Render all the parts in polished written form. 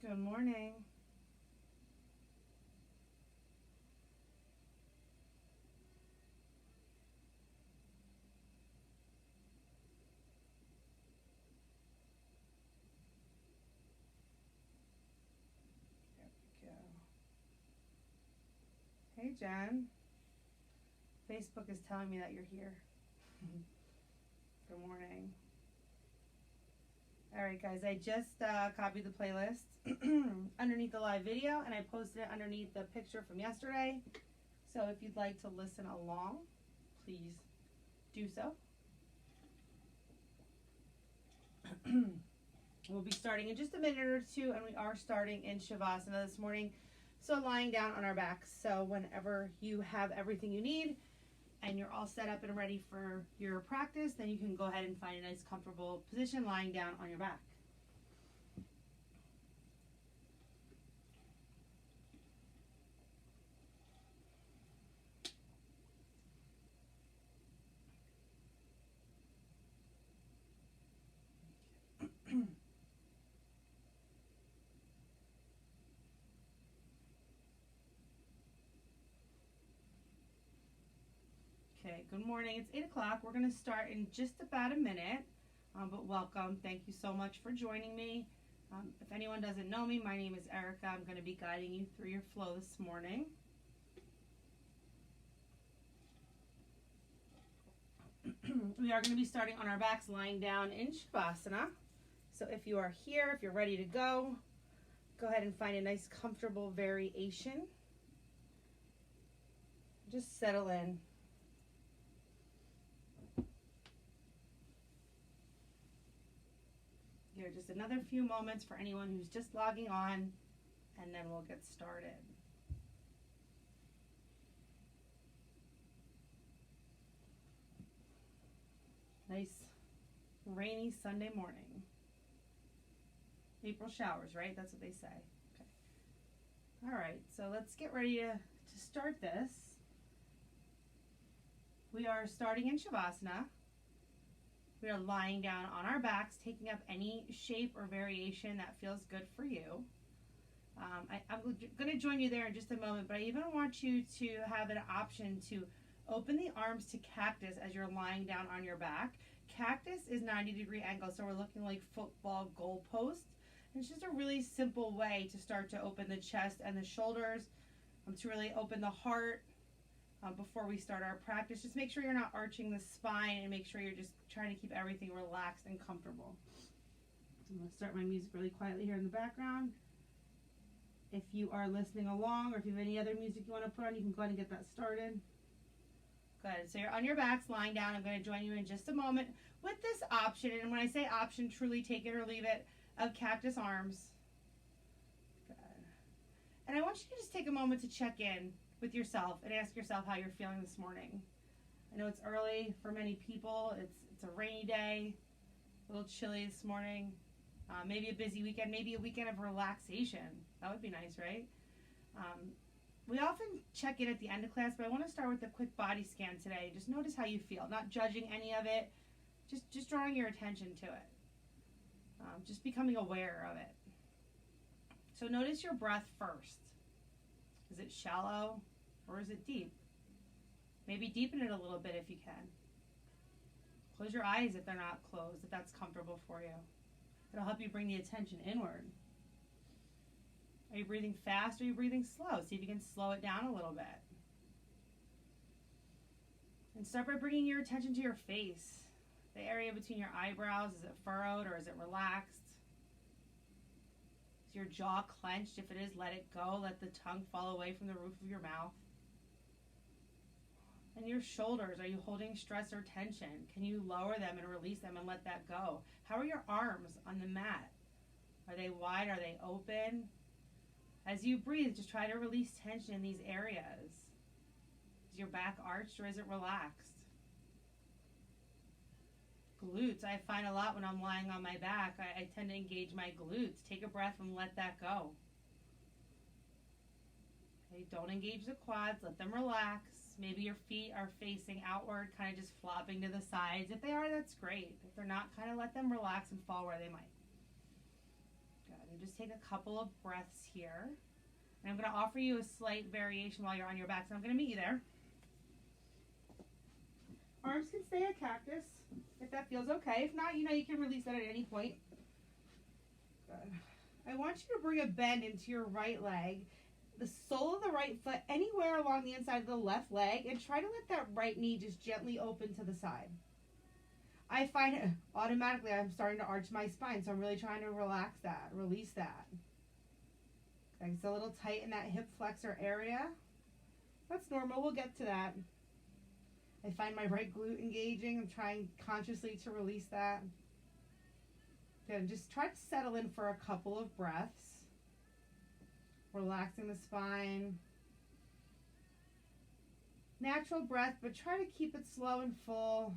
Good morning. There we go. Hey, Jen. Facebook is telling me that you're here. Good morning. All right, guys, I just copied the playlist underneath the live video, and I posted it underneath the picture from yesterday. So if you'd like to listen along, please do so. We'll be starting in just a minute or two, and we are starting in Shavasana this morning. So lying down on our backs. So whenever you have everything you need and you're all set up and ready for your practice, then you can go ahead and find a nice comfortable position lying down on your back. Okay, good morning. It's 8 o'clock. We're going to start in just about a minute, but welcome. Thank you so much for joining me. If anyone doesn't know me, my name is Erica. I'm going to be guiding you through your flow this morning. We are going to be starting on our backs, lying down in Shavasana. So if you are here, if you're ready to go ahead and find a nice comfortable variation. Just settle in. Here, just another few moments for anyone who's just logging on, and then we'll get started. Nice rainy Sunday morning. April showers, right? That's what they say. Okay. All right, so let's get ready to start this. We are starting in Shavasana. We are lying down on our backs, taking up any shape or variation that feels good for you. I'm going to join you there in just a moment, but I even want you to have an option to open the arms to cactus as you're lying down on your back. Cactus is 90-degree angle, so we're looking like football goalposts. And it's just a really simple way to start to open the chest and the shoulders, to really open the heart. Before we start our practice, just make sure you're not arching the spine and make sure you're just trying to keep everything relaxed and comfortable. So I'm going to start my music really quietly here in the background. If you are listening along or if you have any other music you want to put on, you can go ahead and get that started. Good. So you're on your backs, lying down. I'm going to join you in just a moment with this option. And when I say option, truly take it or leave it, of cactus arms. Good. And I want you to just take a moment to check in with yourself and ask yourself how you're feeling this morning. I know it's early for many people. It's a rainy day, a little chilly this morning. Maybe a busy weekend, maybe a weekend of relaxation. That would be nice, right? We often check in at the end of class, but I want to start with a quick body scan today. Just notice how you feel, not judging any of it, just drawing your attention to it. Just becoming aware of it. So notice your breath first. Is it shallow or is it deep? Maybe deepen it a little bit if you can. Close your eyes if they're not closed, if that's comfortable for you. It'll help you bring the attention inward. Are you breathing fast or are you breathing slow? See if you can slow it down a little bit. And start by bringing your attention to your face. The area between your eyebrows, is it furrowed or is it relaxed? Is your jaw clenched? If it is, let it go. Let the tongue fall away from the roof of your mouth. And your shoulders, are you holding stress or tension? Can you lower them and release them and let that go? How are your arms on the mat? Are they wide? Are they open? As you breathe, just try to release tension in these areas. Is your back arched or is it relaxed? Glutes, I find a lot when I'm lying on my back, I tend to engage my glutes. Take a breath and let that go. Okay, don't engage the quads, let them relax. Maybe your feet are facing outward, kind of just flopping to the sides. If they are, that's great. If they're not, kind of let them relax and fall where they might. Good. And just take a couple of breaths here. And I'm going to offer you a slight variation while you're on your back. So I'm going to meet you there. Arms can stay a cactus if that feels okay. If not, you can release that at any point. Good. I want you to bring a bend into your right leg, the sole of the right foot anywhere along the inside of the left leg, and try to let that right knee just gently open to the side. I find automatically I'm starting to arch my spine, so I'm really trying to relax that, release that. Okay, it's a little tight in that hip flexor area. That's normal, we'll get to that. I find my right glute engaging. I'm trying consciously to release that. Good, just try to settle in for a couple of breaths. Relaxing the spine. Natural breath, but try to keep it slow and full.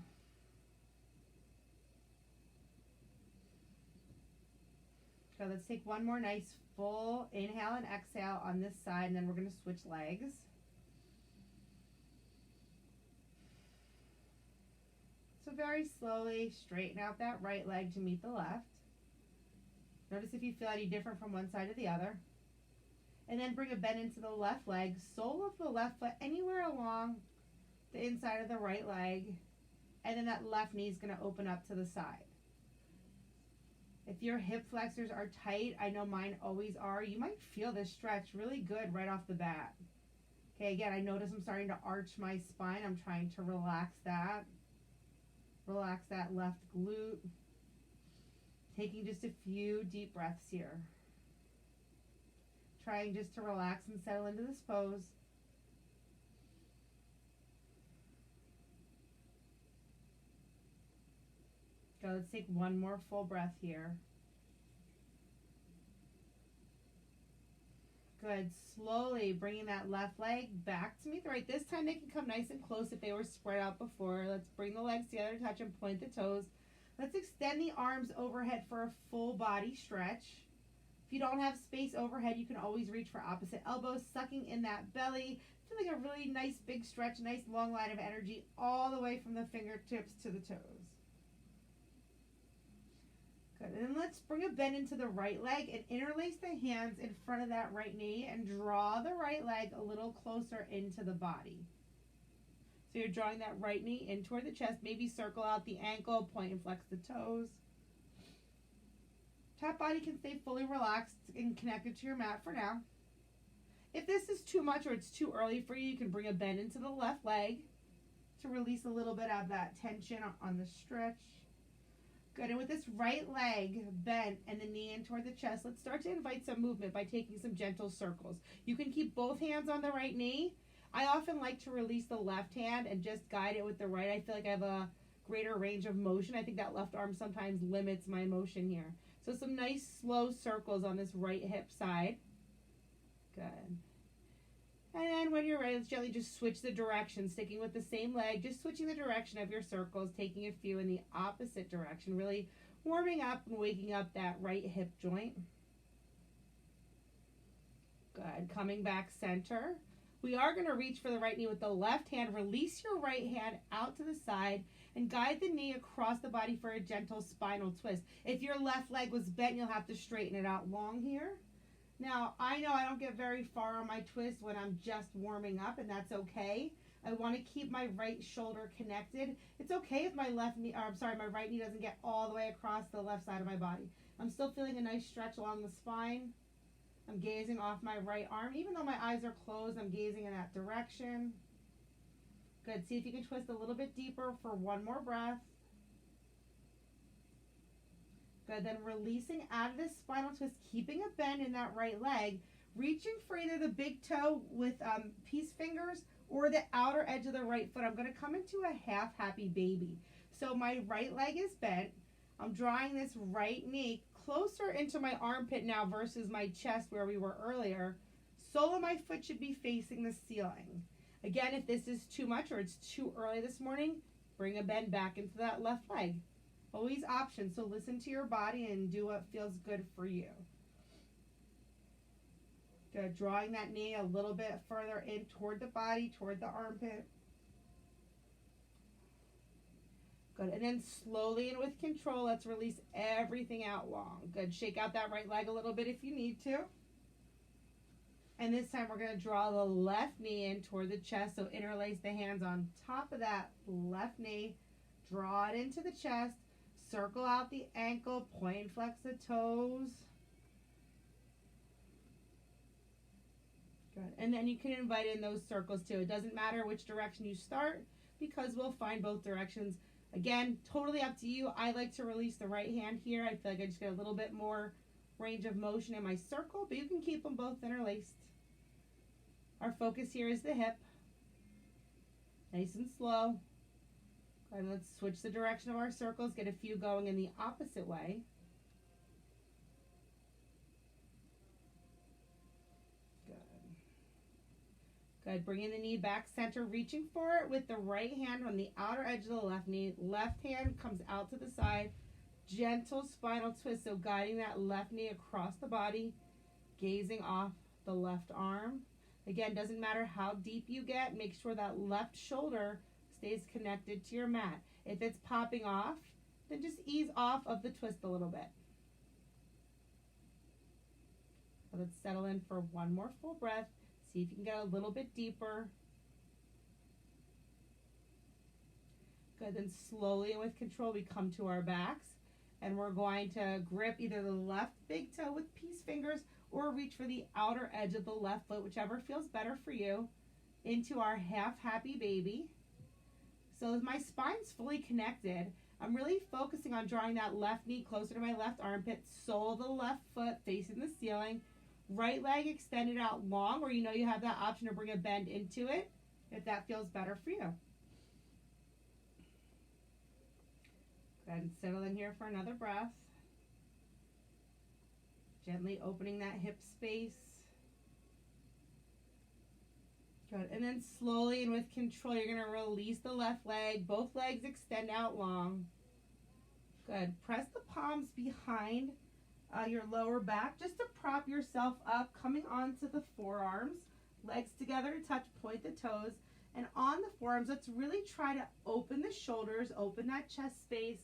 Good, let's take one more nice full inhale and exhale on this side, and then we're going to switch legs. So very slowly straighten out that right leg to meet the left. Notice if you feel any different from one side to the other. And then bring a bend into the left leg, sole of the left foot anywhere along the inside of the right leg. And then that left knee is going to open up to the side. If your hip flexors are tight, I know mine always are, you might feel this stretch really good right off the bat. Okay, again, I notice I'm starting to arch my spine. I'm trying to relax that. Relax that left glute. Taking just a few deep breaths here. Trying just to relax and settle into this pose. Go, let's take one more full breath here. Good. Slowly bringing that left leg back to meet the right. This time they can come nice and close if they were spread out before. Let's bring the legs together, touch and point the toes. Let's extend the arms overhead for a full body stretch. If you don't have space overhead, you can always reach for opposite elbows, sucking in that belly. Feeling a really nice big stretch, nice long line of energy all the way from the fingertips to the toes. Good. And then let's bring a bend into the right leg and interlace the hands in front of that right knee and draw the right leg a little closer into the body. So you're drawing that right knee in toward the chest. Maybe circle out the ankle, point and flex the toes. Top body can stay fully relaxed and connected to your mat for now. If this is too much or it's too early for you, you can bring a bend into the left leg to release a little bit of that tension on the stretch. Good, and with this right leg bent and the knee in toward the chest, let's start to invite some movement by taking some gentle circles. You can keep both hands on the right knee. I often like to release the left hand and just guide it with the right. I feel like I have a greater range of motion. I think that left arm sometimes limits my motion here. So some nice slow circles on this right hip side. Good. And then when you're ready, let's gently just switch the direction, sticking with the same leg, just switching the direction of your circles, taking a few in the opposite direction, really warming up and waking up that right hip joint. Good. Coming back center. We are going to reach for the right knee with the left hand. Release your right hand out to the side and guide the knee across the body for a gentle spinal twist. If your left leg was bent, you'll have to straighten it out long here. Now, I know I don't get very far on my twist when I'm just warming up, and that's okay. I want to keep my right shoulder connected. It's okay if my my right knee doesn't get all the way across the left side of my body. I'm still feeling a nice stretch along the spine. I'm gazing off my right arm. Even though my eyes are closed, I'm gazing in that direction. Good. See if you can twist a little bit deeper for one more breath. Good. Then releasing out of this spinal twist, keeping a bend in that right leg, reaching for either the big toe with peace fingers or the outer edge of the right foot. I'm going to come into a half happy baby. So my right leg is bent. I'm drawing this right knee closer into my armpit now versus my chest where we were earlier. Sole of my foot should be facing the ceiling. Again, if this is too much or it's too early this morning, bring a bend back into that left leg. Always options, so listen to your body and do what feels good for you. Good, drawing that knee a little bit further in toward the body, toward the armpit. Good. And then slowly and with control, let's release everything out long. Good. Shake out that right leg a little bit if you need to. And this time we're going to draw the left knee in toward the chest. So interlace the hands on top of that left knee. Draw it into the chest. Circle out the ankle. Point and flex the toes. Good. And then you can invite in those circles too. It doesn't matter which direction you start because we'll find both directions. Again, totally up to you. I like to release the right hand here. I feel like I just get a little bit more range of motion in my circle, but you can keep them both interlaced. Our focus here is the hip. Nice and slow. And let's switch the direction of our circles. Get a few going in the opposite way. Good. Bringing the knee back center, reaching for it with the right hand on the outer edge of the left knee. Left hand comes out to the side. Gentle spinal twist, so guiding that left knee across the body, gazing off the left arm. Again, doesn't matter how deep you get, make sure that left shoulder stays connected to your mat. If it's popping off, then just ease off of the twist a little bit. So let's settle in for one more full breath. See if you can get a little bit deeper. Good, then slowly and with control we come to our backs and we're going to grip either the left big toe with peace fingers or reach for the outer edge of the left foot, whichever feels better for you, into our half happy baby. So as my spine's fully connected, I'm really focusing on drawing that left knee closer to my left armpit, sole of the left foot facing the ceiling. Right leg extended out long, or you know you have that option to bring a bend into it if that feels better for you. Go ahead and settle in here for another breath. Gently opening that hip space. Good. And then slowly and with control, you're going to release the left leg. Both legs extend out long. Good. Press the palms behind your lower back just to prop yourself up, coming onto the forearms, legs together to touch, point the toes, and on the forearms, let's really try to open the shoulders, open that chest space,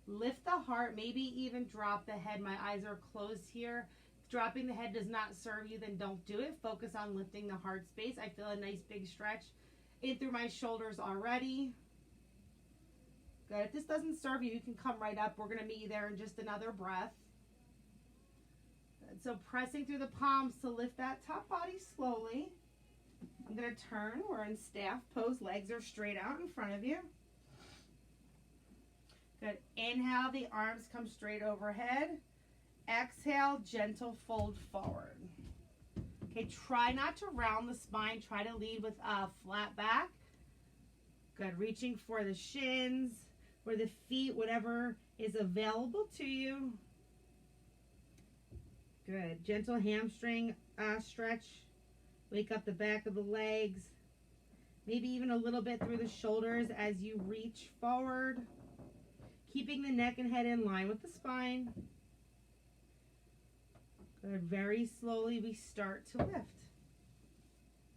lift the heart, maybe even drop the head. My eyes are closed here. If dropping the head does not serve you, then don't do it. Focus on lifting the heart space. I feel a nice big stretch in through my shoulders already. Good. If this doesn't serve you, you can come right up. We're going to meet you there in just another breath. So pressing through the palms to lift that top body slowly. I'm going to turn. We're in staff pose. Legs are straight out in front of you. Good. Inhale, the arms come straight overhead. Exhale, gentle fold forward. Okay, try not to round the spine. Try to lead with a flat back. Good. Reaching for the shins or the feet, whatever is available to you. Good. Gentle hamstring stretch. Wake up the back of the legs. Maybe even a little bit through the shoulders as you reach forward. Keeping the neck and head in line with the spine. Good. Very slowly we start to lift.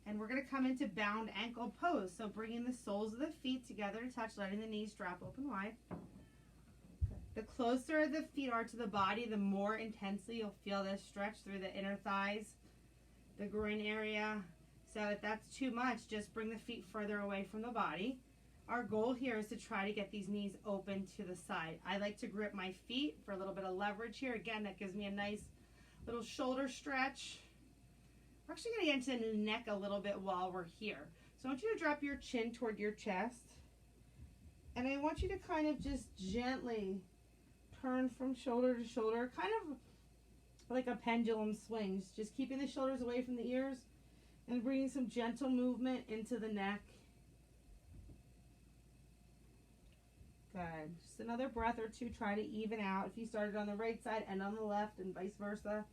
And we're going to come into bound ankle pose. So bringing the soles of the feet together to touch, letting the knees drop open wide. The closer the feet are to the body, the more intensely you'll feel this stretch through the inner thighs, the groin area. So if that's too much, just bring the feet further away from the body. Our goal here is to try to get these knees open to the side. I like to grip my feet for a little bit of leverage here. Again, that gives me a nice little shoulder stretch. We're actually going to get into the neck a little bit while we're here. So I want you to drop your chin toward your chest. And I want you to kind of just gently turn from shoulder to shoulder, kind of like a pendulum swings, just keeping the shoulders away from the ears and bringing some gentle movement into the neck. Good. Just another breath or two. Try to even out. If you started on the right side and on the left and vice versa.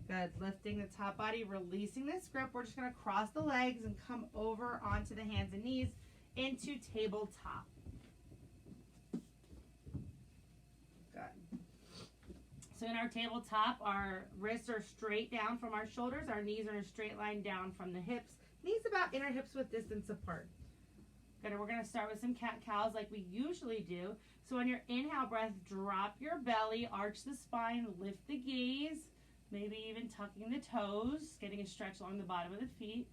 Good. Lifting the top body, releasing this grip. We're just going to cross the legs and come over onto the hands and knees into tabletop. So in our tabletop, our wrists are straight down from our shoulders. Our knees are in a straight line down from the hips. Knees about inner hips width distance apart. Good, we're going to start with some cat-cows like we usually do. So on your inhale breath, drop your belly, arch the spine, lift the gaze, maybe even tucking the toes, getting a stretch along the bottom of the feet.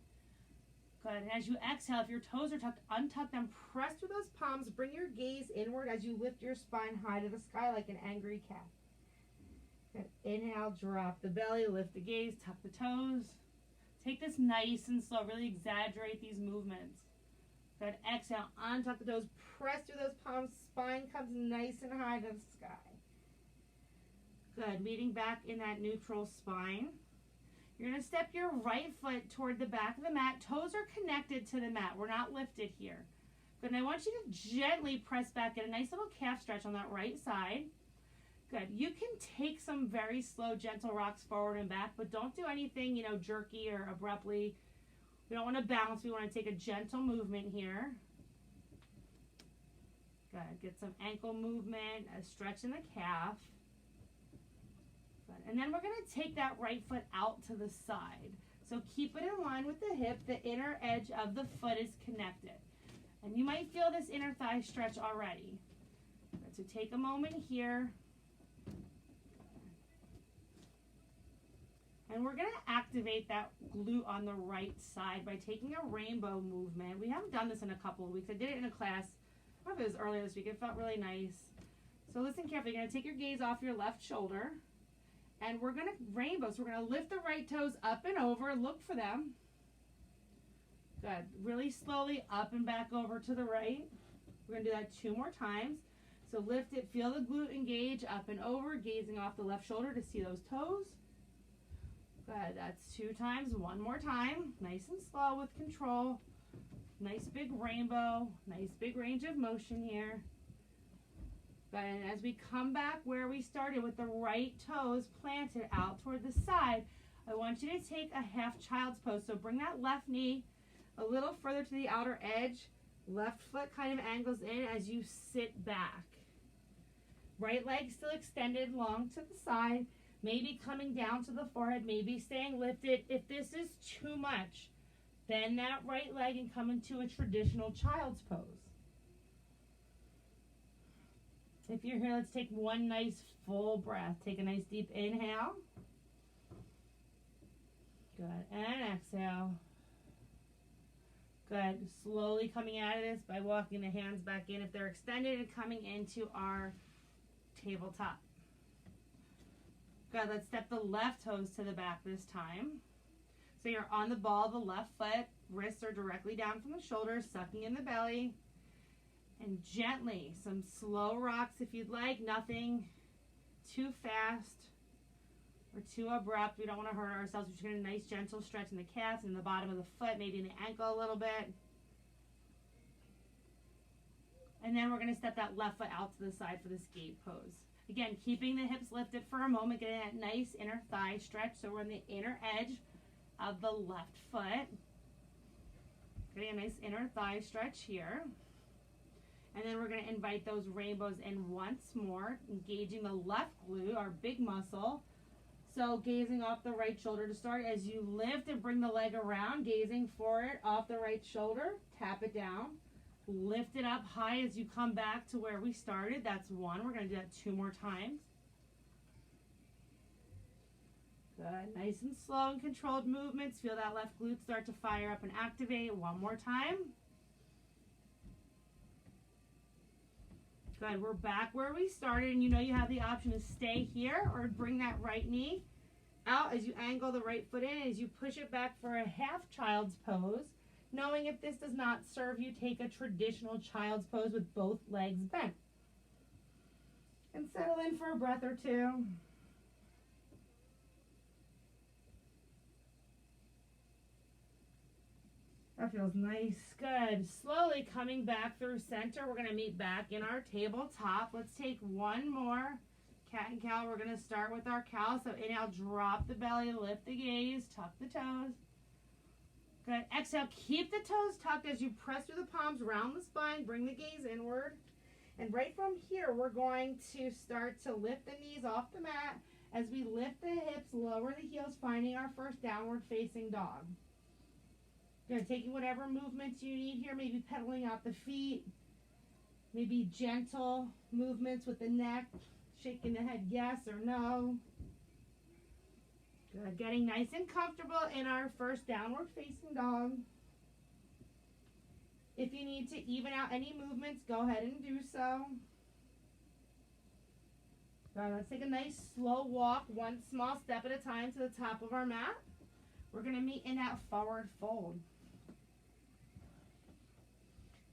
Good, and as you exhale, if your toes are tucked, untuck them, press through those palms, bring your gaze inward as you lift your spine high to the sky like an angry cat. Good, inhale, drop the belly, lift the gaze, tuck the toes. Take this nice and slow, really exaggerate these movements. Good, exhale, untuck the toes, press through those palms, spine comes nice and high to the sky. Good, meeting back in that neutral spine. You're going to step your right foot toward the back of the mat. Toes are connected to the mat. We're not lifted here. Good, and I want you to gently press back, get a nice little calf stretch on that right side. Good, you can take some very slow, gentle rocks forward and back, but don't do anything, jerky or abruptly. We don't want to bounce. We want to take a gentle movement here. Good, get some ankle movement, a stretch in the calf. Good. And then we're going to take that right foot out to the side. So keep it in line with the hip. The inner edge of the foot is connected. And you might feel this inner thigh stretch already. Good. So take a moment here. And we're going to activate that glute on the right side by taking a rainbow movement. We haven't done this in a couple of weeks. I did it in a class. I don't know if it was earlier this week. It felt really nice. So listen carefully. You're going to take your gaze off your left shoulder. And we're going to rainbow. So we're going to lift the right toes up and over. Look for them. Good. Really slowly up and back over to the right. We're going to do that 2 more times. So lift it. Feel the glute engage up and over. Gazing off the left shoulder to see those toes. Good. That's 2 times. 1 more time. Nice and slow with control. Nice big rainbow. Nice big range of motion here. Good. And as we come back where we started with the right toes planted out toward the side, I want you to take a half child's pose. So bring that left knee a little further to the outer edge. Left foot kind of angles in as you sit back. Right leg still extended long to the side. Maybe coming down to the forehead, maybe staying lifted. If this is too much, bend that right leg and come into a traditional child's pose. If you're here, let's take one nice full breath. Take a nice deep inhale. Good. And exhale. Good. Slowly coming out of this by walking the hands back in if they're extended and coming into our tabletop. Good. Let's step the left toes to the back this time. So you're on the ball of the left foot. Wrists are directly down from the shoulders, sucking in the belly. And gently, some slow rocks if you'd like. Nothing too fast or too abrupt. We don't want to hurt ourselves. We're just getting a nice gentle stretch in the calves and the bottom of the foot, maybe in the ankle a little bit. And then we're going to step that left foot out to the side for this gate pose. Again, keeping the hips lifted for a moment, getting that nice inner thigh stretch. So we're on the inner edge of the left foot. Getting a nice inner thigh stretch here. And then we're going to invite those rainbows in once more, engaging the left glute, our big muscle. So gazing off the right shoulder to start. As you lift and bring the leg around, gazing for it off the right shoulder, tap it down. Lift it up high as you come back to where we started. That's 1. We're going to do that 2 more times. Good. Nice and slow and controlled movements. Feel that left glute start to fire up and activate. 1 more time. Good. We're back where we started, and you know you have the option to stay here or bring that right knee out as you angle the right foot in. As you push it back for a half child's pose, knowing if this does not serve you, take a traditional child's pose with both legs bent. And settle in for a breath or 2. That feels nice. Good. Slowly coming back through center. We're going to meet back in our tabletop. Let's take 1 more cat and cow. We're going to start with our cow. So inhale, drop the belly, lift the gaze, tuck the toes. Good. Exhale, keep the toes tucked as you press through the palms, round the spine, bring the gaze inward. And right from here, we're going to start to lift the knees off the mat. As we lift the hips, lower the heels, finding our first downward facing dog. Good, taking whatever movements you need here, maybe pedaling out the feet, maybe gentle movements with the neck, shaking the head yes or no. Good, getting nice and comfortable in our first downward facing dog. If you need to even out any movements, go ahead and do so. Good, let's take a nice slow walk, one small step at a time to the top of our mat. We're going to meet in that forward fold.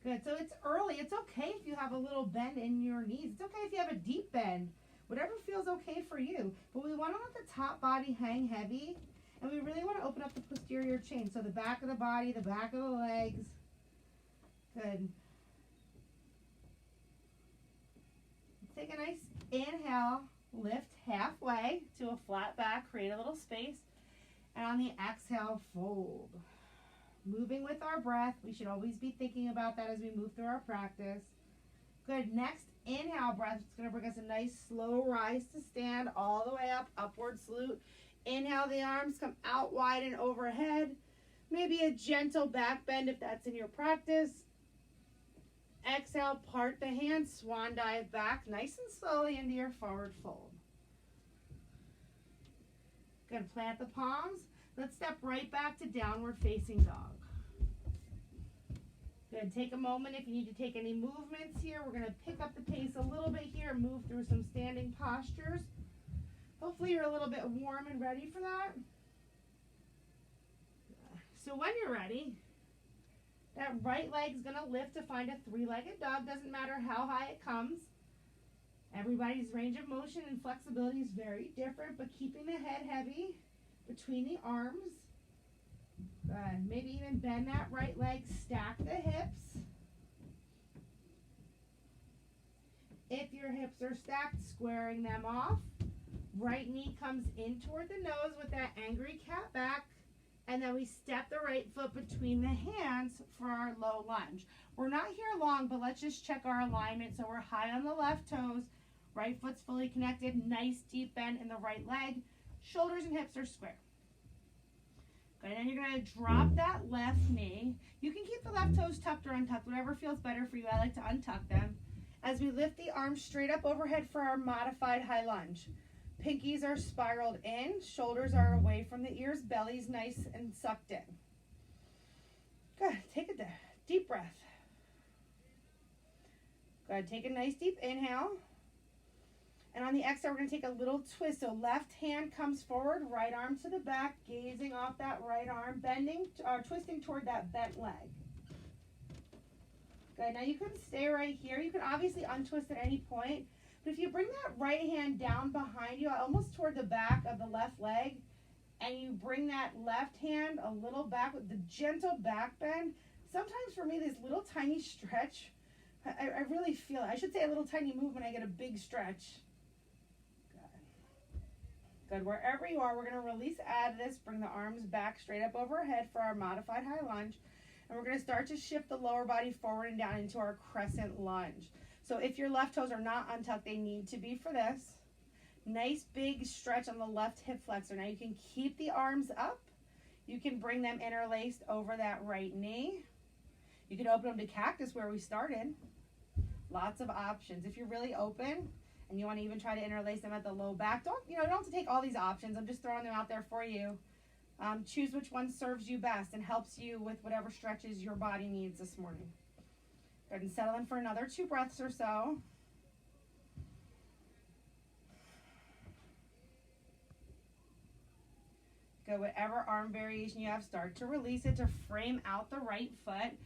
Good, so it's early. It's okay if you have a little bend in your knees. It's okay if you have a deep bend. Whatever feels okay for you. But we want to let the top body hang heavy. And we really want to open up the posterior chain. So the back of the body, the back of the legs. Good. Take a nice inhale. Lift halfway to a flat back. Create a little space. And on the exhale, fold. Moving with our breath. We should always be thinking about that as we move through our practice. Good. Next, inhale breath. It's going to bring us a nice slow rise to stand all the way up, upward salute. Inhale, the arms come out wide and overhead. Maybe a gentle back bend if that's in your practice. Exhale, part the hands, swan dive back nice and slowly into your forward fold. Good. Plant the palms. Let's step right back to downward facing dog. Good. Take a moment if you need to take any movements here. We're going to pick up the pace a little bit here and move through some standing postures. Hopefully you're a little bit warm and ready for that. So when you're ready, that right leg's going to lift to find a three-legged dog. Doesn't matter how high it comes. Everybody's range of motion and flexibility is very different, but keeping the head heavy between the arms. Good. Maybe even bend that right leg, stack the hips. If your hips are stacked, squaring them off. Right knee comes in toward the nose with that angry cat back. And then we step the right foot between the hands for our low lunge. We're not here long, but let's just check our alignment. So we're high on the left toes. Right foot's fully connected. Nice deep bend in the right leg. Shoulders and hips are square. Good, and then you're going to drop that left knee. You can keep the left toes tucked or untucked, whatever feels better for you. I like to untuck them. As we lift the arms straight up overhead for our modified high lunge. Pinkies are spiraled in, shoulders are away from the ears, belly's nice and sucked in. Good, take a deep breath. Good, take a nice deep inhale. And on the exhale, we're going to take a little twist. So left hand comes forward, right arm to the back, gazing off that right arm, bending, twisting toward that bent leg. Good, now you can stay right here. You can obviously untwist at any point. But if you bring that right hand down behind you, almost toward the back of the left leg, and you bring that left hand a little back with the gentle back bend, sometimes for me, this little tiny stretch, I really feel it. I should say a little tiny movement, I get a big stretch. Good. Wherever you are, we're going to release out of this, bring the arms back straight up overhead for our modified high lunge. And we're going to start to shift the lower body forward and down into our crescent lunge. So if your left toes are not untucked, they need to be for this. Nice big stretch on the left hip flexor. Now you can keep the arms up. You can bring them interlaced over that right knee. You can open them to cactus where we started. Lots of options. If you're really open and you want to even try to interlace them at the low back, you don't have to take all these options. I'm just throwing them out there for you. Choose which one serves you best and helps you with whatever stretches your body needs this morning. Go ahead and settle in for another 2 breaths or so. Go whatever arm variation you have, start to release it to frame out the right foot.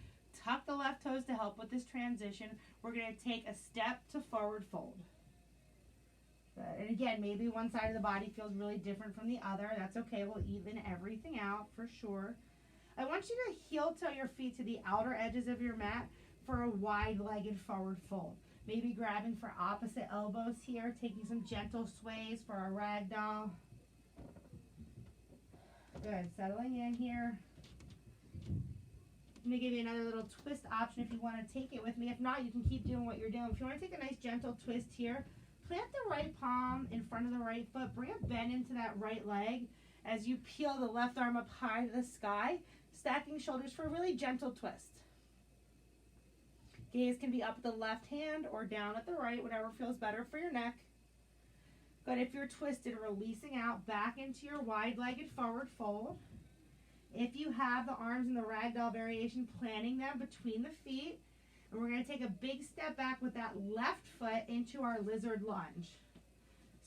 Tuck the left toes to help with this transition. We're going to take a step to forward fold. Good. And again, maybe one side of the body feels really different from the other. That's okay. We'll even everything out for sure. I want you to heel toe your feet to the outer edges of your mat for a wide-legged forward fold. Maybe grabbing for opposite elbows here, taking some gentle sways for a ragdoll. Good. Settling in here. Let me give you another little twist option if you want to take it with me. If not, you can keep doing what you're doing. If you want to take a nice gentle twist here, plant the right palm in front of the right foot. Bring a bend into that right leg as you peel the left arm up high to the sky. Stacking shoulders for a really gentle twist. Gaze can be up at the left hand or down at the right, whatever feels better for your neck. Good. If you're twisted, releasing out back into your wide-legged forward fold. If you have the arms in the ragdoll variation, planting them between the feet. And we're going to take a big step back with that left foot into our lizard lunge.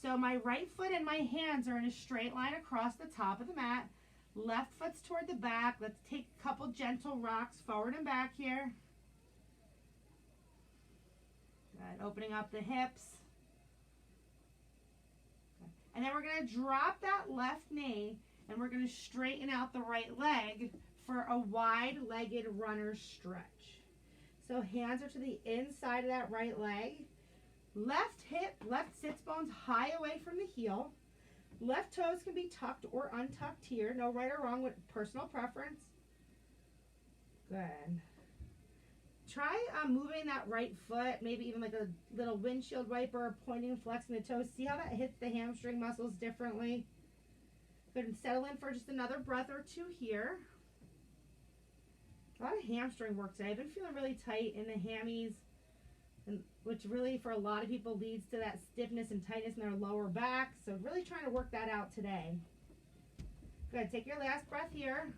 So my right foot and my hands are in a straight line across the top of the mat. Left foot's toward the back. Let's take a couple gentle rocks forward and back here. Good. Opening up the hips. Good. And then we're going to drop that left knee and we're going to straighten out the right leg for a wide-legged runner stretch. So hands are to the inside of that right leg. Left hip, left sits bones high away from the heel. Left toes can be tucked or untucked here. No right or wrong with personal preference. Good. Try moving that right foot, maybe even like a little windshield wiper, pointing and flexing the toes. See how that hits the hamstring muscles differently. Good, and settle in for just another breath or two here. A lot of hamstring work today. I've been feeling really tight in the hammies, which really for a lot of people leads to that stiffness and tightness in their lower back. So really trying to work that out today. Good, take your last breath here.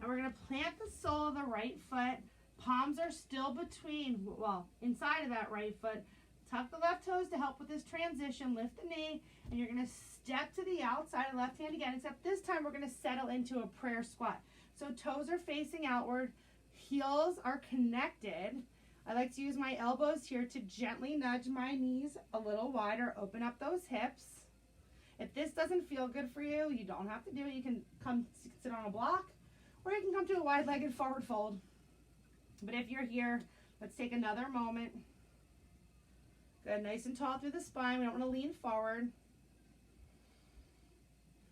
And we're going to plant the sole of the right foot. Palms are still between, well, inside of that right foot. Tuck the left toes to help with this transition. Lift the knee, and you're going to step to the outside of left hand again, except this time we're going to settle into a prayer squat. So toes are facing outward, heels are connected. I like to use my elbows here to gently nudge my knees a little wider, open up those hips. If this doesn't feel good for you, you don't have to do it. You can come sit on a block, or you can come to a wide-legged forward fold. But if you're here, let's take another moment. Good, nice and tall through the spine. We don't want to lean forward.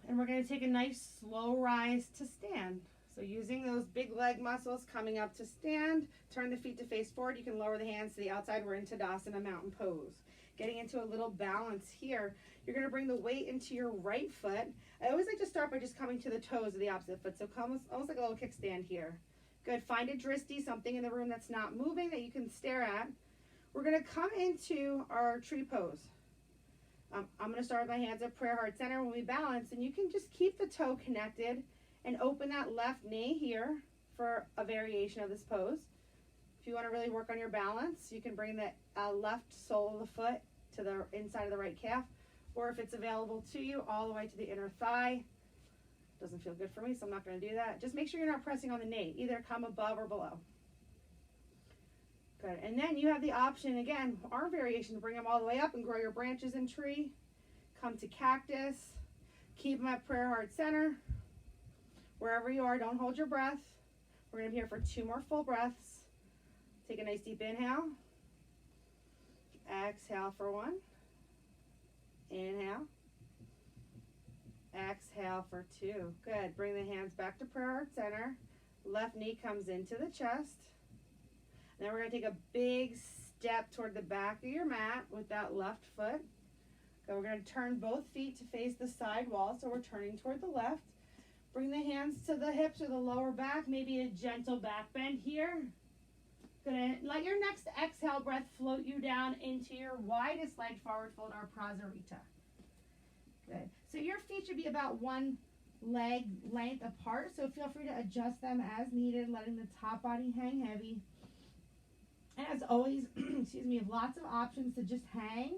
And we're going to take a nice slow rise to stand. So using those big leg muscles coming up to stand, turn the feet to face forward. You can lower the hands to the outside. We're in Tadasana mountain pose. Getting into a little balance here. You're going to bring the weight into your right foot. I always like to start by just coming to the toes of the opposite foot. So come almost like a little kickstand here. Good. Find a dristy, something in the room that's not moving that you can stare at. We're going to come into our tree pose. I'm going to start with my hands at prayer heart center when we balance, and you can just keep the toe connected and open that left knee here for a variation of this pose. If you want to really work on your balance, you can bring the left sole of the foot to the inside of the right calf, or if it's available to you, all the way to the inner thigh. Doesn't feel good for me, so I'm not going to do that. Just make sure you're not pressing on the knee. Either come above or below. Good. And then you have the option, again, arm variation, to bring them all the way up and grow your branches in tree. Come to cactus. Keep them at prayer heart center. Wherever you are, don't hold your breath. We're going to be here for 2 more full breaths. Take a nice deep inhale. Exhale for 1. Inhale. Exhale for 2. Good. Bring the hands back to prayer heart center. Left knee comes into the chest. Then we're going to take a big step toward the back of your mat with that left foot. So we're going to turn both feet to face the side wall. So we're turning toward the left. Bring the hands to the hips or the lower back. Maybe a gentle back bend here. Good. Let your next exhale breath float you down into your widest leg forward fold, our Prasarita. Good. So your feet should be about 1 leg length apart. So feel free to adjust them as needed, letting the top body hang heavy. And as always, excuse me, you have lots of options to just hang.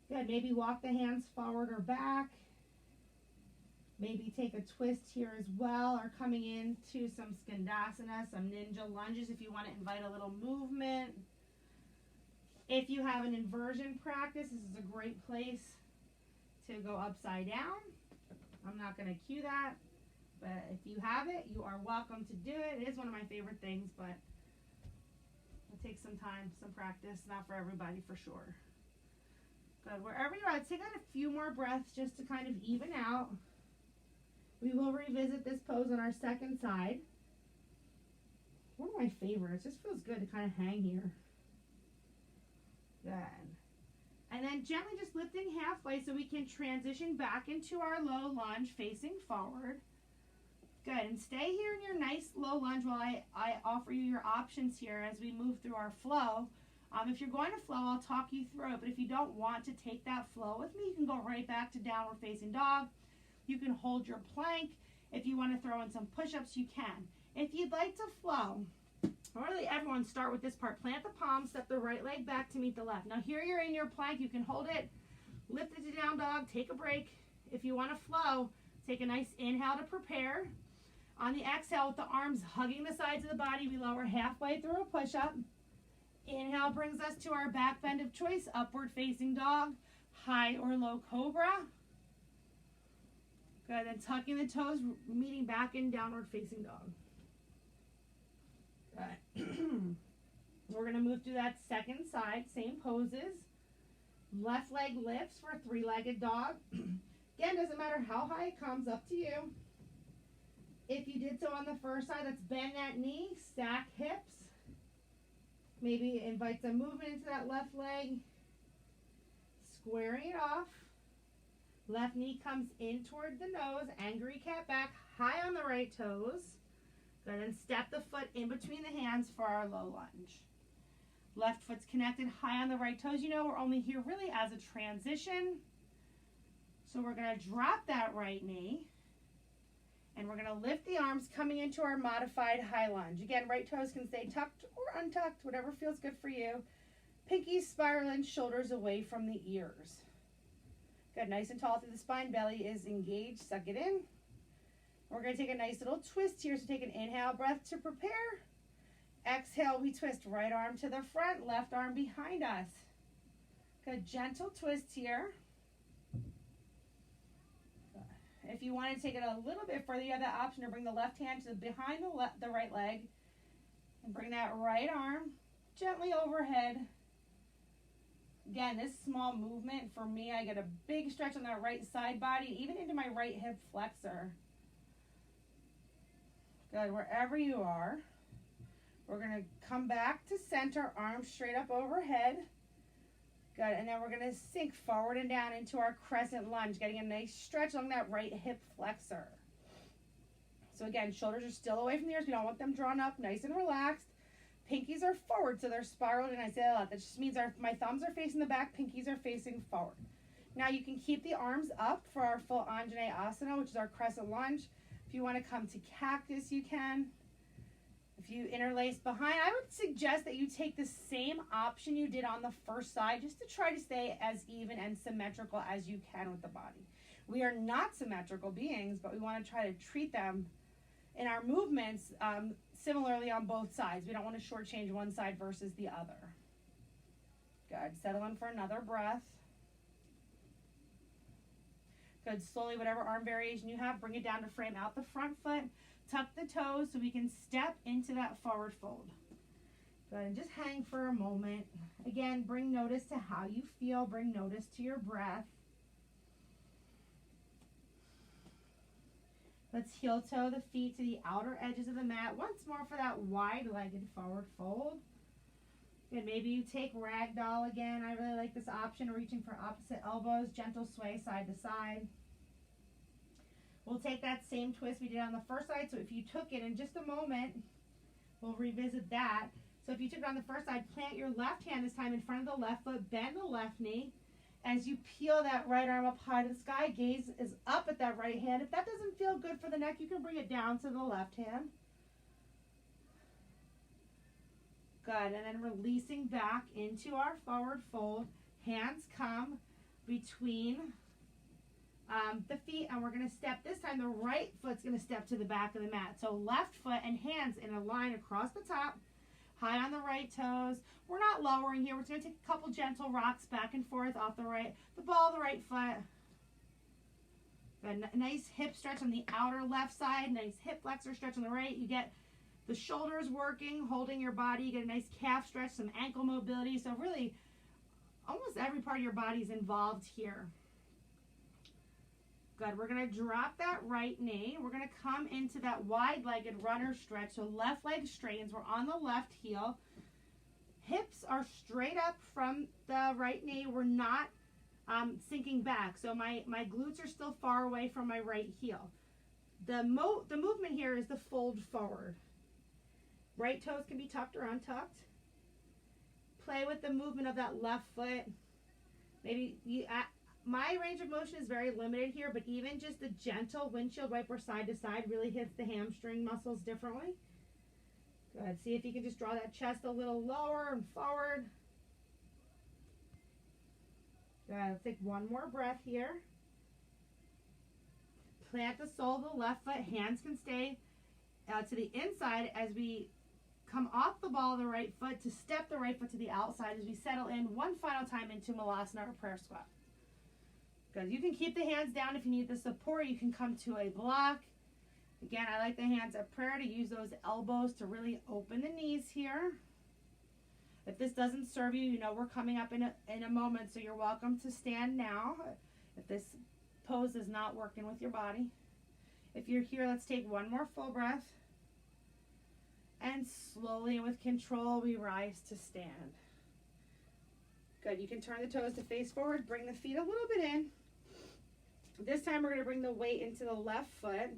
Good. Maybe walk the hands forward or back. Maybe take a twist here as well, or coming into some skandasana, some ninja lunges if you want to invite a little movement. If you have an inversion practice, this is a great place to go upside down. I'm not going to cue that, but if you have it, you are welcome to do it. It is one of my favorite things, but it'll take some time, some practice, not for everybody for sure. Good. Wherever you're at, take out a few more breaths just to kind of even out. We will revisit this pose on our second side. One of my favorites. Just feels good to kind of hang here. Good. And then gently just lifting halfway so we can transition back into our low lunge facing forward. Good, and stay here in your nice low lunge while I offer you your options here as we move through our flow. If you're going to flow, I'll talk you through it, but if you don't want to take that flow with me, you can go right back to downward facing dog. You can hold your plank. If you want to throw in some push-ups, you can. If you'd like to flow, really everyone start with this part. Plant the palms, step the right leg back to meet the left. Now here you're in your plank, you can hold it, lift it to down dog, take a break. If you want to flow, take a nice inhale to prepare. On the exhale, with the arms hugging the sides of the body, we lower halfway through a push-up. Inhale brings us to our back bend of choice, upward facing dog, high or low cobra. Good, then tucking the toes, meeting back in downward facing dog. Good. We're going to move to that second side, same poses. Left leg lifts for a three-legged dog. Again, doesn't matter how high it comes, up to you. If you did so on the first side, let's bend that knee, stack hips. Maybe invite some movement into that left leg. Squaring it off. Left knee comes in toward the nose, angry cat back, high on the right toes. Good, and step the foot in between the hands for our low lunge. Left foot's connected high on the right toes. You know, we're only here really as a transition. So we're going to drop that right knee. And we're going to lift the arms coming into our modified high lunge. Again, right toes can stay tucked or untucked, whatever feels good for you. Pinkies spiraling, shoulders away from the ears. Good, nice and tall through the spine. Belly is engaged. Suck it in. We're going to take a nice little twist here. So take an inhale breath to prepare. Exhale, we twist right arm to the front, left arm behind us. Good, gentle twist here. If you want to take it a little bit further, you have the option to bring the left hand to behind the right leg and bring that right arm gently overhead. Again, this small movement for me, I get a big stretch on that right side body, even into my right hip flexor. Good, wherever you are. We're going to come back to center, arms straight up overhead. Good, and then we're going to sink forward and down into our crescent lunge, getting a nice stretch along that right hip flexor. So again, shoulders are still away from the ears. We don't want them drawn up, nice and relaxed. Pinkies are forward, so they're spiraled, and I say that. That just means my thumbs are facing the back, pinkies are facing forward. Now you can keep the arms up for our full Anjaneyasana, which is our crescent lunge. If you want to come to cactus, you can. If you interlace behind, I would suggest that you take the same option you did on the first side, just to try to stay as even and symmetrical as you can with the body. We are not symmetrical beings, but we want to try to treat them in our movements similarly on both sides. We don't want to shortchange one side versus the other. Good, settle in for another breath. Good, slowly, whatever arm variation you have, bring it down to frame out the front foot. Tuck the toes so we can step into that forward fold. Good, and just hang for a moment. Again, bring notice to how you feel. Bring notice to your breath. Let's heel toe the feet to the outer edges of the mat. Once more for that wide-legged forward fold. Good, maybe you take ragdoll again. I really like this option, reaching for opposite elbows. Gentle sway side to side. We'll take that same twist we did on the first side. So if you took it in just a moment, we'll revisit that. So if you took it on the first side, plant your left hand this time in front of the left foot, bend the left knee. As you peel that right arm up high to the sky, gaze is up at that right hand. If that doesn't feel good for the neck, you can bring it down to the left hand. Good, and then releasing back into our forward fold. Hands come between the feet, and we're going to step this time. The right foot's going to step to the back of the mat. So left foot and hands in a line across the top, high on the right toes. We're not lowering here. We're just going to take a couple gentle rocks back and forth off the ball of the right foot. Good. Nice hip stretch on the outer left side. Nice hip flexor stretch on the right. You get the shoulders working, holding your body. You get a nice calf stretch, some ankle mobility. So really, almost every part of your body is involved here. Good, we're going to drop that right knee. We're going to come into that wide-legged runner stretch. So left leg straightens. We're on the left heel. Hips are straight up from the right knee. We're not sinking back. So my glutes are still far away from my right heel. The movement here is the fold forward. Right toes can be tucked or untucked. Play with the movement of that left foot. Maybe my range of motion is very limited here, but even just the gentle windshield wiper side to side really hits the hamstring muscles differently. Good. See if you can just draw that chest a little lower and forward. Good. Let's take one more breath here. Plant the sole of the left foot. Hands can stay to the inside as we come off the ball of the right foot to step the right foot to the outside as we settle in one final time into Malasana or prayer squat. Good. You can keep the hands down if you need the support. You can come to a block. Again, I like the hands at prayer to use those elbows to really open the knees here. If this doesn't serve you, you know we're coming up in a moment, so you're welcome to stand now if this pose is not working with your body. If you're here, let's take one more full breath. And slowly and with control, we rise to stand. Good. You can turn the toes to face forward. Bring the feet a little bit in. This time we're going to bring the weight into the left foot.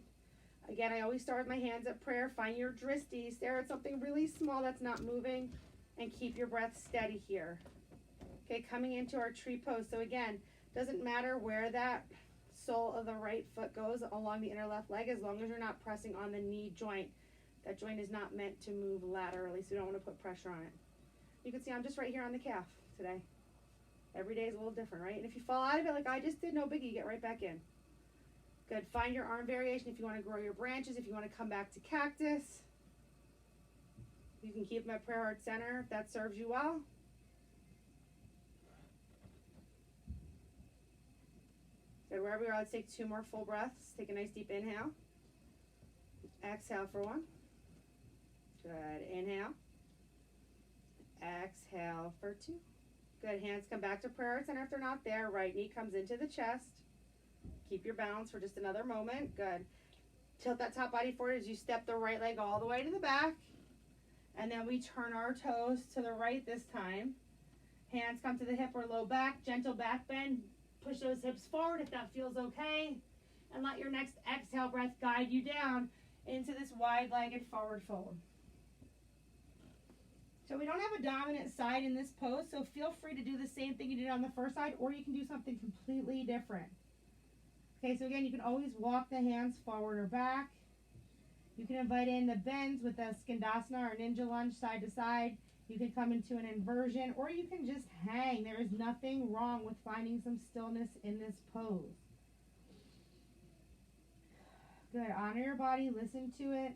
Again, I always start with my hands at prayer. Find your drishti. Stare at something really small that's not moving. And keep your breath steady here. Okay, coming into our tree pose. So again, doesn't matter where that sole of the right foot goes along the inner left leg, as long as you're not pressing on the knee joint. That joint is not meant to move laterally, so you don't want to put pressure on it. You can see I'm just right here on the calf today. Every day is a little different, right? And if you fall out of it like I just did, no biggie, get right back in. Good. Find your arm variation if you want to grow your branches, if you want to come back to cactus. You can keep them at prayer heart center if that serves you well. Good. Wherever you are, let's take two more full breaths. Take a nice deep inhale. Exhale for one. Good. Inhale. Exhale for two. Good. Hands come back to prayer heart center if they're not there. Right knee comes into the chest. Keep your balance for just another moment. Good. Tilt that top body forward as you step the right leg all the way to the back. And then we turn our toes to the right this time. Hands come to the hip or low back. Gentle back bend. Push those hips forward if that feels okay. And let your next exhale breath guide you down into this wide-legged forward fold. So we don't have a dominant side in this pose, so feel free to do the same thing you did on the first side, or you can do something completely different. Okay, so again, you can always walk the hands forward or back. You can invite in the bends with the skandasana or ninja lunge side to side. You can come into an inversion, or you can just hang. There is nothing wrong with finding some stillness in this pose. Good. Honor your body. Listen to it.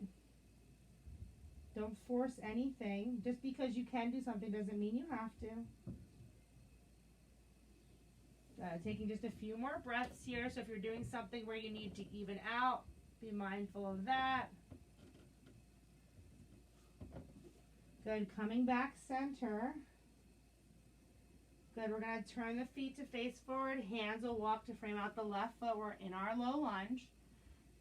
Don't force anything. Just because you can do something doesn't mean you have to. Taking just a few more breaths here. So if you're doing something where you need to even out, be mindful of that. Good. Coming back center. Good. We're going to turn the feet to face forward. Hands will walk to frame out the left foot. We're in our low lunge.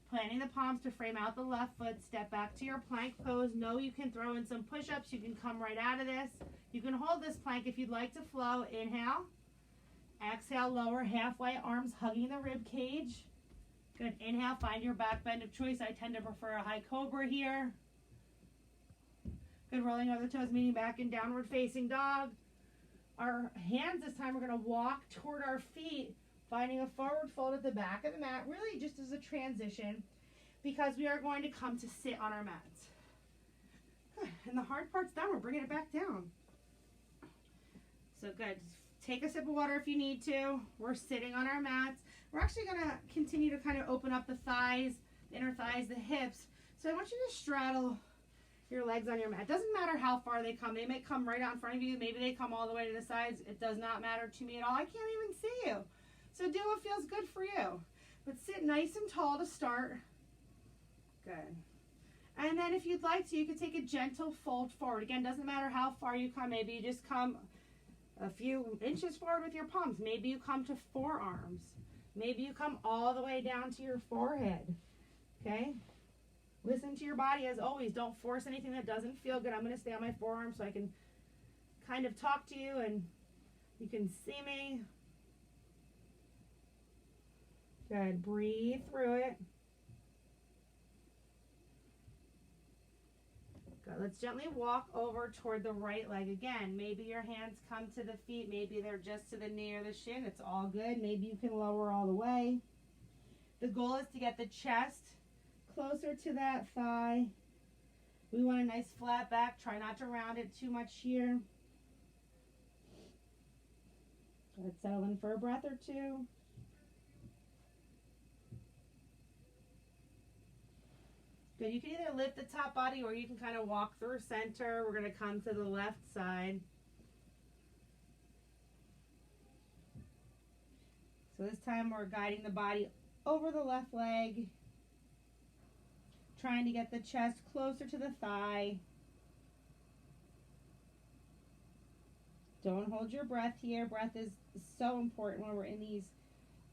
Planting the palms to frame out the left foot. Step back to your plank pose. Know you can throw in some push-ups. You can come right out of this. You can hold this plank if you'd like to flow. Inhale. Exhale, lower halfway, arms hugging the rib cage. Good. Inhale, find your back bend of choice. I tend to prefer a high cobra here. Good. Rolling over the toes, meeting back in downward facing dog. Our hands this time, we're going to walk toward our feet, finding a forward fold at the back of the mat, really just as a transition, because we are going to come to sit on our mats. Good. And the hard part's done. We're bringing it back down. So good. Take a sip of water if you need to. We're sitting on our mats. We're actually going to continue to kind of open up the thighs, the inner thighs, the hips. So I want you to straddle your legs on your mat. It doesn't matter how far they come. They may come right out in front of you. Maybe they come all the way to the sides. It does not matter to me at all. I can't even see you. So do what feels good for you. But sit nice and tall to start. Good. And then if you'd like to, you can take a gentle fold forward. Again, doesn't matter how far you come. Maybe you just come a few inches forward with your palms. Maybe you come to forearms. Maybe you come all the way down to your forehead. Okay? Listen to your body as always. Don't force anything that doesn't feel good. I'm going to stay on my forearm so I can kind of talk to you and you can see me. Good. Breathe through it. Good. Let's gently walk over toward the right leg again. Maybe your hands come to the feet. Maybe they're just to the knee or the shin. It's all good. Maybe you can lower all the way. The goal is to get the chest closer to that thigh. We want a nice flat back. Try not to round it too much here. Let's settle in for a breath or two. Good. You can either lift the top body or you can kind of walk through center. We're going to come to the left side. So this time we're guiding the body over the left leg, trying to get the chest closer to the thigh. Don't hold your breath here. Breath is so important when we're in these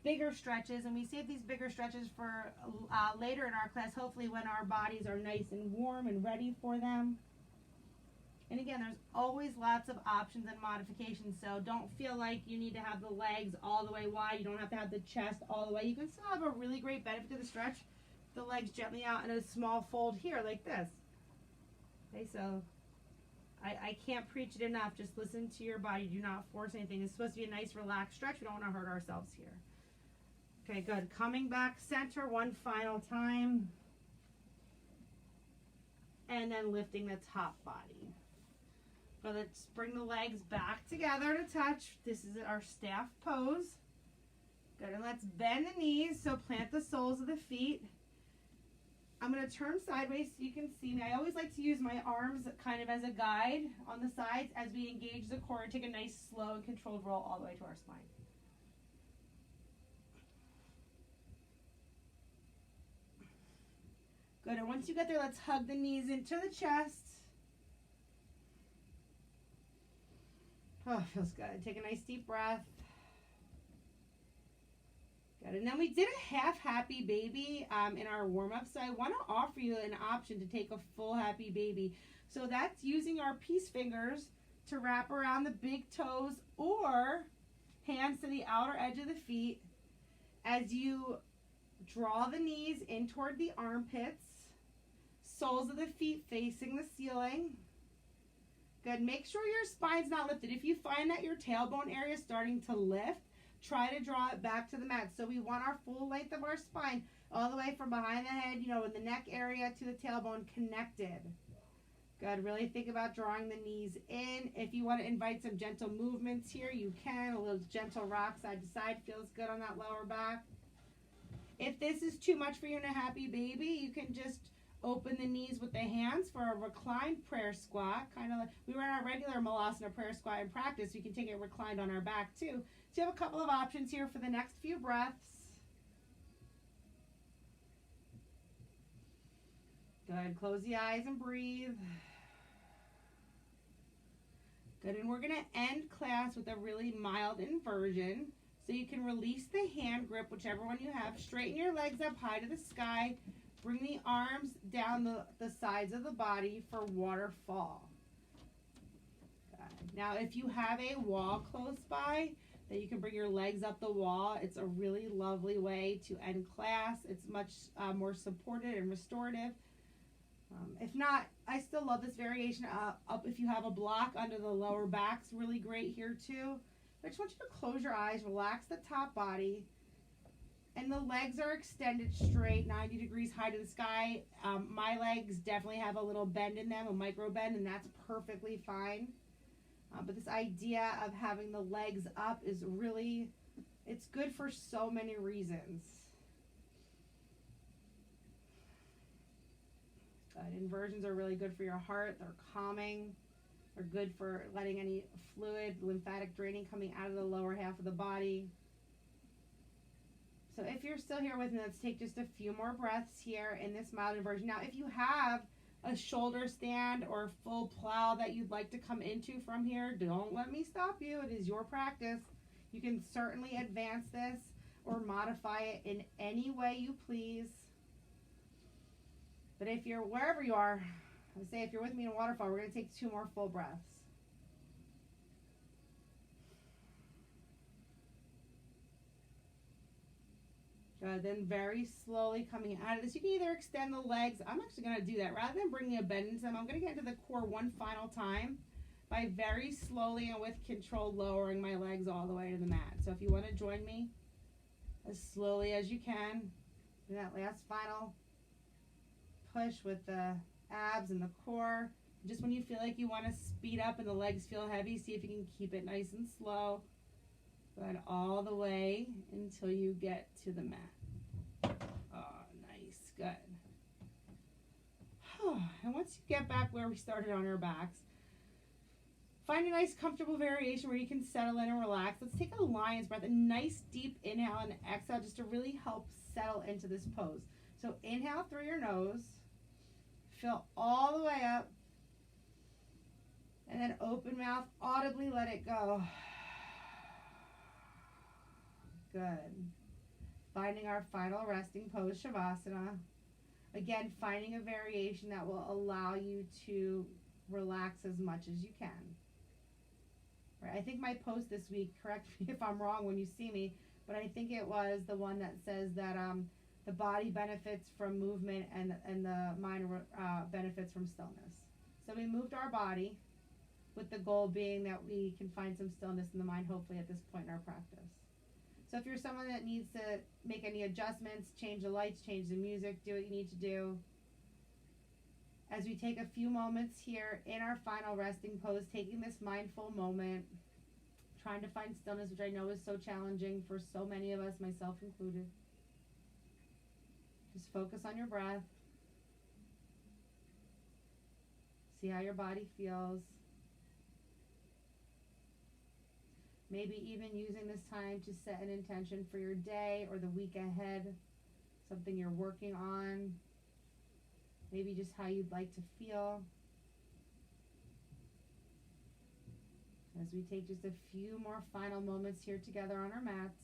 bigger stretches, and we save these bigger stretches for later in our class, hopefully when our bodies are nice and warm and ready for them. And again, there's always lots of options and modifications, so don't feel like you need to have the legs all the way wide. You don't have to have the chest all the way. You can still have a really great benefit to the stretch. The legs gently out in a small fold here like this. Okay, so I can't preach it enough. Just listen to your body. Do not force anything. It's supposed to be a nice relaxed stretch. We don't want to hurt ourselves here. Okay, good. Coming back center one final time. And then lifting the top body. So let's bring the legs back together to touch. This is our staff pose. Good, and let's bend the knees, so plant the soles of the feet. I'm going to turn sideways so you can see me. I always like to use my arms kind of as a guide on the sides as we engage the core and take a nice slow and controlled roll all the way to our spine. Good, and once you get there, let's hug the knees into the chest. Oh, feels good. Take a nice deep breath. Good. And then we did a half happy baby in our warm-up. So I want to offer you an option to take a full happy baby. So that's using our peace fingers to wrap around the big toes or hands to the outer edge of the feet as you draw the knees in toward the armpits, soles of the feet facing the ceiling. Good. Make sure your spine's not lifted. If you find that your tailbone area is starting to lift, try to draw it back to the mat. So we want our full length of our spine all the way from behind the head, in the neck area to the tailbone connected. Good. Really think about drawing the knees in. If you want to invite some gentle movements here, you can. A little gentle rock side to side feels good on that lower back. If this is too much for you in a happy baby, you can just open the knees with the hands for a reclined prayer squat. Kind of like we were in our regular Malasana prayer squat in practice. We can take it reclined on our back too. So you have a couple of options here for the next few breaths. Good. Close the eyes and breathe. Good. And we're going to end class with a really mild inversion. So you can release the hand grip, whichever one you have. Straighten your legs up high to the sky. Bring the arms down the sides of the body for waterfall. Good. Now, if you have a wall close by, then you can bring your legs up the wall. It's a really lovely way to end class. It's much more supported and restorative. If not, I still love this variation up if you have a block under the lower back. It's really great here too. I just want you to close your eyes, relax the top body. And the legs are extended straight, 90 degrees high to the sky. My legs definitely have a little bend in them, a micro bend, and that's perfectly fine. But this idea of having the legs up is really, it's good for so many reasons. Inversions are really good for your heart. They're calming. They're good for letting any fluid, lymphatic draining coming out of the lower half of the body. So if you're still here with me, let's take just a few more breaths here in this mild inversion. Now, if you have a shoulder stand or full plow that you'd like to come into from here, don't let me stop you. It is your practice. You can certainly advance this or modify it in any way you please. But if you're wherever you are, I would say if you're with me in waterfall, we're going to take 2 more full breaths. Good. Then very slowly coming out of this, you can either extend the legs. I'm actually going to do that. Rather than bringing a bend into them, I'm going to get into the core one final time by very slowly and with control lowering my legs all the way to the mat. So if you want to join me as slowly as you can, do that last final push with the abs and the core. Just when you feel like you want to speed up and the legs feel heavy, see if you can keep it nice and slow. Good, all the way until you get to the mat. Oh, nice, good. And once you get back where we started on our backs, find a nice comfortable variation where you can settle in and relax. Let's take a lion's breath, a nice deep inhale and exhale just to really help settle into this pose. So inhale through your nose, fill all the way up, and then open mouth, audibly let it go. Good. Finding our final resting pose, Shavasana. Again, finding a variation that will allow you to relax as much as you can. Right, I think my post this week, correct me if I'm wrong when you see me, but I think it was the one that says that the body benefits from movement and the mind benefits from stillness. So we moved our body with the goal being that we can find some stillness in the mind, hopefully at this point in our practice. So if you're someone that needs to make any adjustments, change the lights, change the music, do what you need to do. As we take a few moments here in our final resting pose, taking this mindful moment, trying to find stillness, which I know is so challenging for so many of us, myself included. Just focus on your breath. See how your body feels. Maybe even using this time to set an intention for your day or the week ahead, something you're working on, maybe just how you'd like to feel. As we take just a few more final moments here together on our mats.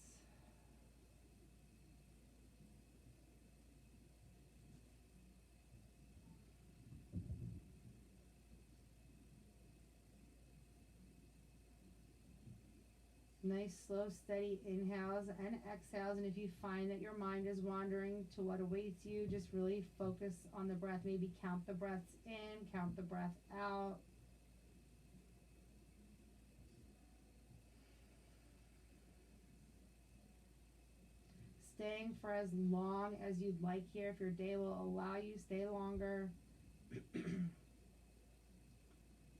Nice, slow, steady inhales and exhales. And if you find that your mind is wandering to what awaits you, just really focus on the breath. Maybe count the breaths in, count the breath out. Staying for as long as you'd like here. If your day will allow you, stay longer.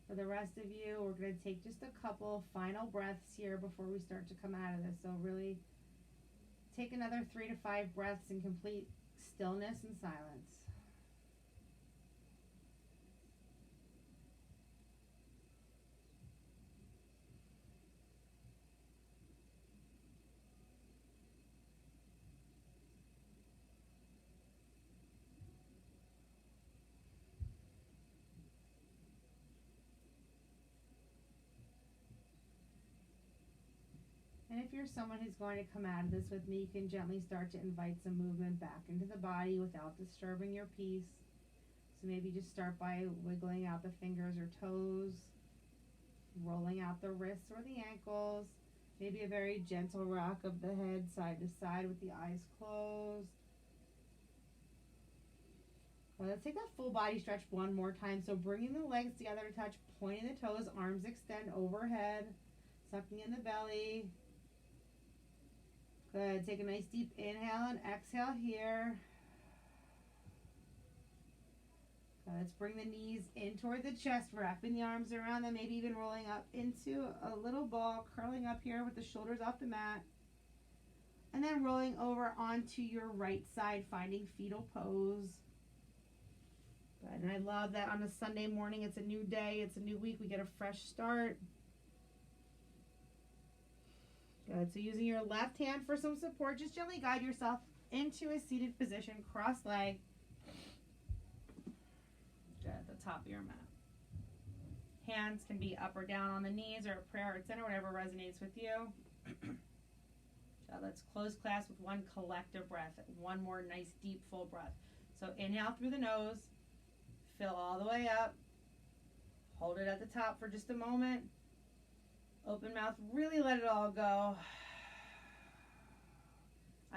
For the rest of you, we're going to take just a couple final breaths here before we start to come out of this. So really take another 3 to 5 breaths in complete stillness and silence. And if you're someone who's going to come out of this with me, you can gently start to invite some movement back into the body without disturbing your peace. So maybe just start by wiggling out the fingers or toes, rolling out the wrists or the ankles, maybe a very gentle rock of the head side to side with the eyes closed. Well, let's take that full body stretch one more time. So bringing the legs together to touch, pointing the toes, arms extend overhead, sucking in the belly. Good. Take a nice deep inhale and exhale here. Good. Let's bring the knees in toward the chest, wrapping the arms around them, maybe even rolling up into a little ball, curling up here with the shoulders off the mat. And then rolling over onto your right side, finding fetal pose. Good. And I love that on a Sunday morning, it's a new day, it's a new week, we get a fresh start. Good. So using your left hand for some support, just gently guide yourself into a seated position, cross leg. Good, at the top of your mat. Hands can be up or down on the knees or at prayer heart center, whatever resonates with you. So let's close class with one collective breath. One more nice, deep, full breath. So inhale through the nose, fill all the way up. Hold it at the top for just a moment. Open mouth, really let it all go.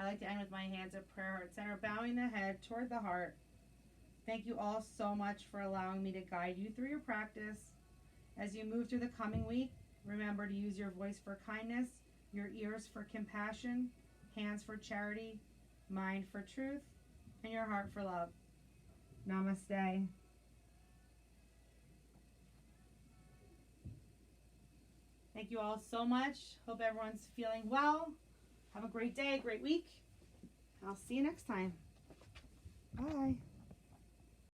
I like to end with my hands at prayer heart center, bowing the head toward the heart. Thank you all so much for allowing me to guide you through your practice. As you move through the coming week, remember to use your voice for kindness, your ears for compassion, hands for charity, mind for truth, and your heart for love. Namaste. Thank you all so much. Hope everyone's feeling well. Have a great day, great week. I'll see you next time. Bye.